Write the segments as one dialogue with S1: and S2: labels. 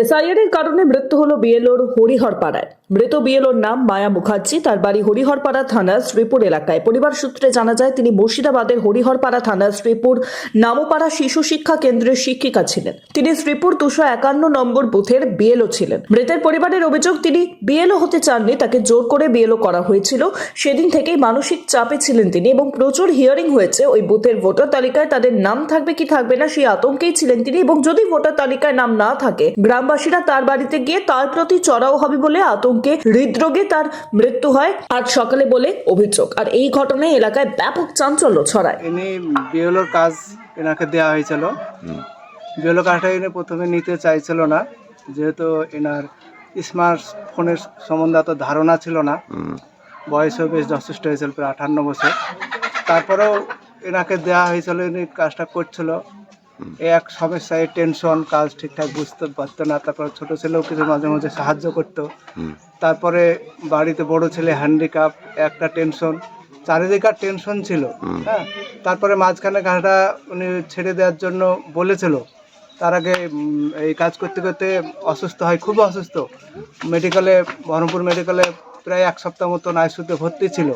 S1: SIR এর কারণে মৃত্যু হলো বিএলওর হরিহরপাড়ায়। মৃত বিএলওর নাম মায়া মুখার্জি। তার বাড়ি হরিহরপাড়া থানার শ্রীপুর এলাকায়। পরিবার সূত্রে জানা যায় তিনি মুর্শিদাবাদের হরিহরপাড়া থানার শ্রীপুর নামপাড়া শিশু শিক্ষা কেন্দ্রের শিক্ষিকা ছিলেন। তিনি শ্রীপুর 251 নম্বর বুথের বিএলও ছিলেন। মৃতের পরিবারের অভিযোগ তিনি বিএলও হতে চাননি, তাকে জোর করে বিএলও করা হয়েছিল। সেদিন থেকেই মানসিক চাপে ছিলেন তিনি এবং প্রচুর হিয়ারিং হয়েছে। ওই বুথের ভোটার তালিকায় তাদের নাম থাকবে কি থাকবে না সেই আতঙ্কেই ছিলেন তিনি, এবং যদি ভোটার তালিকায় নাম না থাকে গ্রামবাসীরা তার বাড়িতে গিয়ে তার প্রতি চড়াও হবে বলে আতঙ্কে হৃদরোগে তার মৃত্যু হয় আজ সকালে বলে অভিযোগ। আর এই ঘটনায় এলাকায় ব্যাপক চাঞ্চল্য ছড়ায়।
S2: ইনি বিএলওর কাজ এনাকে দেওয়া হয়েছিল। বিএলও কাজটা এনে প্রথমে নিতে চাইছিল না, যেহেতু এনার স্মার্টফোনের সম্বন্ধে এত ধারণা ছিল না। বয়সও বেশ যথেষ্ট হয়েছিল, প্রায় 58 বছর। তারপরেও এনাকে দেওয়া হয়েছিল, ইনি কাজটা করছিল। এক সমস্যায় টেনশন, কাজ ঠিকঠাক বুঝতে পারতো না। তারপর ছোট ছেলেও কিছু মাঝে মাঝে সাহায্য করতো। তারপরে বাড়িতে বড় ছেলে হ্যান্ডিক্যাপ, একটা টেনশন, চারিদিকে টেনশন ছিল। হ্যাঁ, তারপরে মাঝখানে কাজটা উনি ছেড়ে দেওয়ার জন্য বলেছিল। তার আগে এই কাজ করতে করতে অসুস্থ হয়, খুব অসুস্থ। মেডিকেলে, বহরমপুর মেডিকেলে প্রায় 1 সপ্তাহ মতন আইসিইউতে ভর্তি ছিল।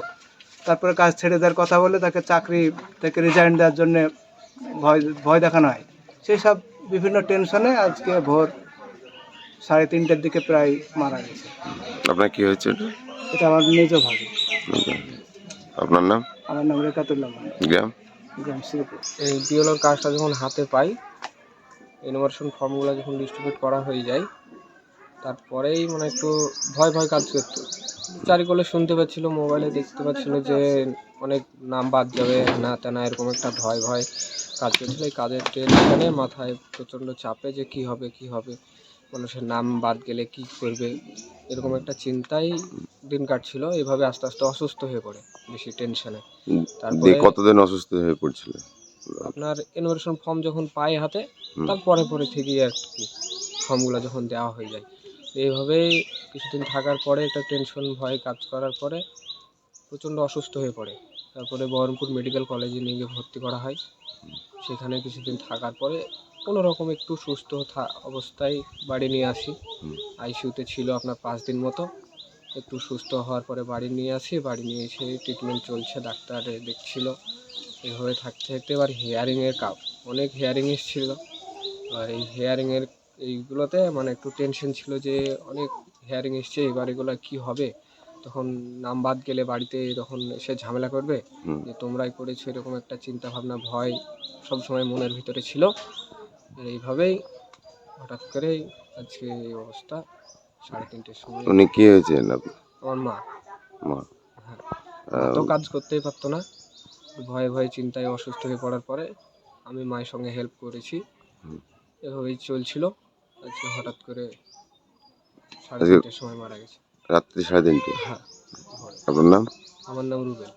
S2: তারপরে কাজ ছেড়ে দেওয়ার কথা বলে তাকে চাকরি থেকে রিজাইন দেওয়ার জন্যে ভয় দেখানো হয়। সেই সব বিভিন্ন টেনশনে আজকে ভোর 3:30টার দিকে প্রায় মারা গেছে।
S3: আপনার কি হয়েছে?
S2: এটা আমার নিজ ভাবে।
S3: আপনার নাম?
S2: আমার নাম রেখাতুল্লাহ মন্ডল,
S3: গ্রাম?
S2: গ্রাম শ্রীপুর।
S4: এই বিএলওর কাজটা যখন হাতে পাই, ইনভার্সন ফর্মগুলো যখন ডিস্ট্রিবিউট করা হয়ে যায়, তারপরেই মানে একটু ভয় ভয় কাজ করতো। চারিকলে শুনতে পাচ্ছিল, মোবাইলে দেখতে পাচ্ছিল যে অনেক নাম বাদ যাবে, না তেনা এরকম একটা ভয় ভয় কাজ করছিল। এই কাজের টেনশনে মাথায় প্রচণ্ড চাপে যে কি হবে, মানুষের নাম বাদ গেলে কি করবে, এরকম একটা চিন্তাই দিন কাটছিল। এভাবে আস্তে আস্তে অসুস্থ হয়ে পড়ে বেশি টেনশনে। তারপরে
S3: কতদিন অসুস্থ হয়ে পড়ছিল?
S4: আপনার ইনভার্সন ফর্ম যখন পাই হাতে, তারপরে থেকেই আর কি ফর্মগুলো যখন দেওয়া হয়ে যায়। এইভাবেই কিছুদিন থাকার পরে একটা টেনশন ভয় কাজ করার পরে প্রচণ্ড অসুস্থ হয়ে পড়ে। তারপরে বহরমপুর মেডিকেল কলেজে নিয়ে গিয়ে ভর্তি করা হয়। সেখানে কিছুদিন থাকার পরে কোনো রকম একটু সুস্থ অবস্থায় বাড়ি নিয়ে আসি। আইসিইউতে ছিল আপনার 5 দিন মতো। একটু সুস্থ হওয়ার পরে বাড়ি নিয়ে আসি। বাড়ি নিয়ে এসে ট্রিটমেন্ট চলছে, ডাক্তারে দেখছিল। এভাবে থাকতে থাকতে এবার অনেক হেয়ারিং এসেছিলো। আর এই হেয়ারিংয়ের এইগুলোতে মানে একটু টেনশন ছিল যে অনেক হেয়ারিং এসছে, এবার এগুলো কী হবে। তখন নাম বাদ গেলে বাড়িতে তখন এসে ঝামেলা করবে যে তোমরাই করেছো, এরকম একটা চিন্তা ভাবনা, ভয় সবসময় মনের ভিতরে ছিল। এইভাবেই হঠাৎ করেই আজকে এই অবস্থা। 3:30টার সময়।
S3: উনি কি হয়েছেন?
S4: আমার মা।
S3: মা?
S4: হ্যাঁ, মা তো কাজ করতেই পারতো না। ভয়ে ভয়ে চিন্তায় অসুস্থ হয়ে পড়ার পরে আমি মায়ের সঙ্গে হেল্প করেছি। এভাবেই চলছিল। আজকে হঠাৎ করে 3:30টার সময় মারা গেছে।
S3: রাত্রি 3:30টায়?
S4: হ্যাঁ।
S3: আপনার নাম?
S4: আমার নাম রুবেল।